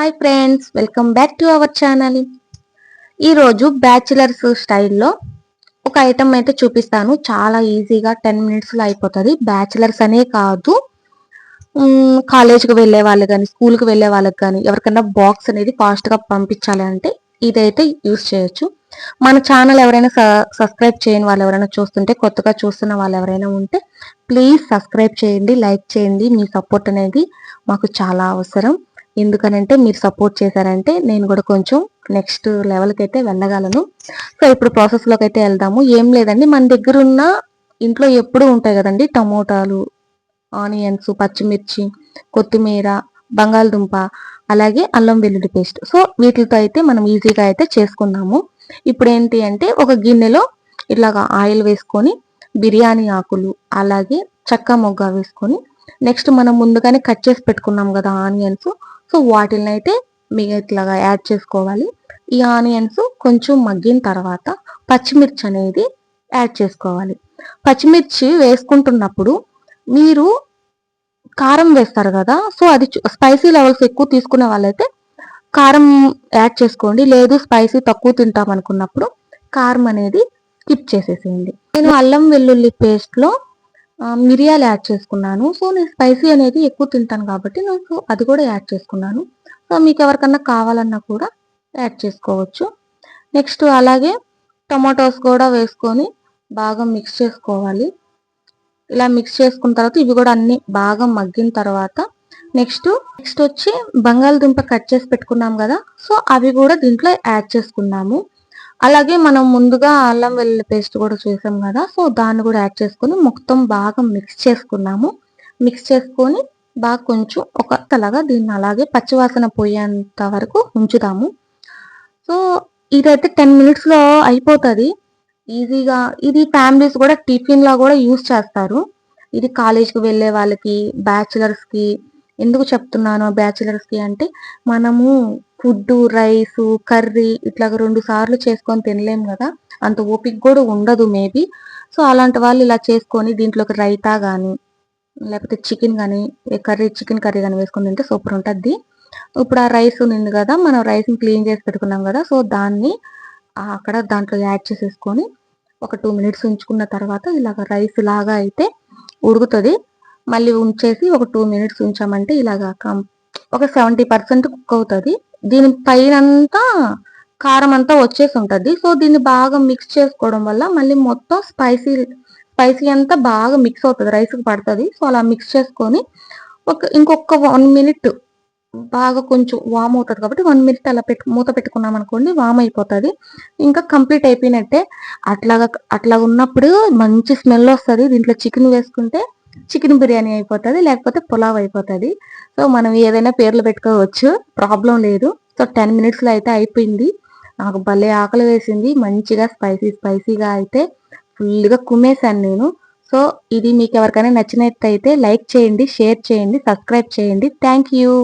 Hi friends, welcome back to our channel. ఈరోజు bachelors స్టైల్లో ఒక ఐటమ్ అయితే చూపిస్తాను. చాలా ఈజీగా 10 మినిట్స్లో అయిపోతుంది. బ్యాచిలర్స్ అనే కాదు, కాలేజ్కి వెళ్ళే వాళ్ళు కానీ, స్కూల్కి వెళ్ళే వాళ్ళకి కానీ, ఎవరికైనా బాక్స్ అనేది ఫాస్ట్గా పంపించాలి అంటే ఇదైతే యూస్ చేయొచ్చు. మన ఛానల్ ఎవరైనా సబ్స్క్రైబ్ చేయని వాళ్ళు ఎవరైనా చూస్తుంటే, కొత్తగా చూస్తున్న వాళ్ళు ఎవరైనా ఉంటే ప్లీజ్ సబ్స్క్రైబ్ చేయండి, లైక్ చేయండి. మీ సపోర్ట్ అనేది మాకు చాలా అవసరం. ఎందుకనంటే మీరు సపోర్ట్ చేశారంటే నేను కూడా కొంచెం నెక్స్ట్ లెవెల్కి అయితే వెళ్ళగలను. సో ఇప్పుడు ప్రాసెస్లోకి అయితే వెళ్దాము. ఏం లేదండి, మన దగ్గర ఉన్న ఇంట్లో ఎప్పుడూ ఉంటాయి కదండి, టమోటాలు, ఆనియన్స్, పచ్చిమిర్చి, కొత్తిమీర, బంగాళదుంప, అలాగే అల్లం వెల్లుల్లి పేస్ట్. సో వీటితో అయితే మనం ఈజీగా అయితే చేసుకుందాము. ఇప్పుడు ఏంటి అంటే ఒక గిన్నెలో ఇట్లాగా ఆయిల్ వేసుకొని, బిర్యానీ ఆకులు, అలాగే చెక్క మొగ్గ వేసుకొని, నెక్స్ట్ మనం ముందుగానే కట్ చేసి పెట్టుకున్నాం కదా ఆనియన్స్, సో వాటిని అయితే మీకు ఇట్లాగా యాడ్ చేసుకోవాలి. ఈ ఆనియన్స్ కొంచెం మగ్గిన తర్వాత పచ్చిమిర్చి అనేది యాడ్ చేసుకోవాలి. పచ్చిమిర్చి వేసుకుంటున్నప్పుడు మీరు కారం వేస్తారు కదా, సో అది స్పైసీ లెవెల్స్ ఎక్కువ తీసుకునే వాళ్ళైతే కారం యాడ్ చేసుకోండి. లేదు స్పైసీ తక్కువ తింటాం అనుకున్నప్పుడు కారం అనేది స్కిప్ చేసేసేయండి. నేను అల్లం వెల్లుల్లి పేస్ట్లో మిరియాలు యాడ్ చేసుకున్నాను. సో నేను స్పైసీ అనేది ఎక్కువ తింటాను కాబట్టి నాకు అది కూడా యాడ్ చేసుకున్నాను. సో మీకు ఎవరికన్నా కావాలన్నా కూడా యాడ్ చేసుకోవచ్చు. నెక్స్ట్ అలాగే టమాటోస్ కూడా వేసుకొని బాగా మిక్స్ చేసుకోవాలి. ఇలా మిక్స్ చేసుకున్న తర్వాత ఇవి కూడా అన్ని బాగా మగ్గిన తర్వాత నెక్స్ట్ వచ్చి బంగాళదుంప కట్ చేసి పెట్టుకున్నాం కదా, సో అవి కూడా దీంట్లో యాడ్ చేసుకున్నాము. అలాగే మనం ముందుగా అల్లం వెల్లుల్లి పేస్ట్ కూడా చేసాం కదా, సో దాన్ని కూడా యాడ్ చేసుకొని మొత్తం బాగా మిక్స్ చేసుకున్నాము. మిక్స్ చేసుకొని బాగా కొంచెం ఒక తలగా దీన్ని అలాగే పచ్చివాసన పోయేంత వరకు ఉంచుతాము. సో ఇదైతే 10 మినిట్స్లో అయిపోతుంది ఈజీగా. ఇది ఫ్యామిలీస్ కూడా టిఫిన్ లా కూడా యూస్ చేస్తారు. ఇది కాలేజ్కి వెళ్ళే వాళ్ళకి, బ్యాచిలర్స్కి. ఎందుకు చెప్తున్నాను బ్యాచిలర్స్కి అంటే, మనము ఫుడ్, రైస్, కర్రీ ఇట్లాగ 2 సార్లు చేసుకొని తినలేము కదా, అంత ఓపిక కూడా ఉండదు మేబీ. సో అలాంటి వాళ్ళు ఇలా చేసుకొని దీంట్లోకి రైతా కానీ, లేకపోతే చికెన్ కానీ, చికెన్ కర్రీ కానీ వేసుకొని తింటే సూపర్ ఉంటుంది. ఇప్పుడు ఆ రైస్ ఉంది కదా, మనం రైస్ని క్లీన్ చేసి పెట్టుకున్నాం కదా, సో దాన్ని అక్కడ దాంట్లో యాడ్ చేసేసుకొని ఒక 2 మినిట్స్ ఉంచుకున్న తర్వాత ఇలాగ రైస్ లాగా అయితే ఉడుకుతుంది. మళ్ళీ ఉంచేసి ఒక 2 మినిట్స్ ఉంచామంటే ఇలాగా ఒక 70% కుక్ అవుతుంది. దీని పైనంతా కారం అంతా వచ్చేసి ఉంటుంది. సో దీన్ని బాగా మిక్స్ చేసుకోవడం వల్ల మళ్ళీ మొత్తం స్పైసీ అంతా బాగా మిక్స్ అవుతుంది, రైస్కి పడుతుంది. సో అలా మిక్స్ చేసుకొని ఇంకొక 1 మినిట్ బాగా కొంచెం వామ్ అవుతుంది కాబట్టి 1 మినిట్ అలా మూత పెట్టుకున్నాం అనుకోండి, వామ్ అయిపోతుంది. ఇంకా కంప్లీట్ అయిపోయినట్టే. అట్లా ఉన్నప్పుడు మంచి స్మెల్ వస్తుంది. దీంట్లో చికెన్ వేసుకుంటే చికెన్ బిర్యానీ అయిపోతుంది, లేకపోతే పులావ్ అయిపోతుంది. సో మనం ఏదైనా పేర్లు పెట్టుకోవచ్చు, ప్రాబ్లం లేదు. సో 10 మినిట్స్లో అయితే అయిపోయింది. నాకు భలే ఆకలి వేసింది. మంచిగా స్పైసీగా అయితే ఫుల్గా కుమ్మేశాను నేను. సో ఇది మీకు ఎవరికైనా నచ్చినట్టయితే లైక్ చేయండి, షేర్ చేయండి, సబ్స్క్రైబ్ చేయండి. Thank you.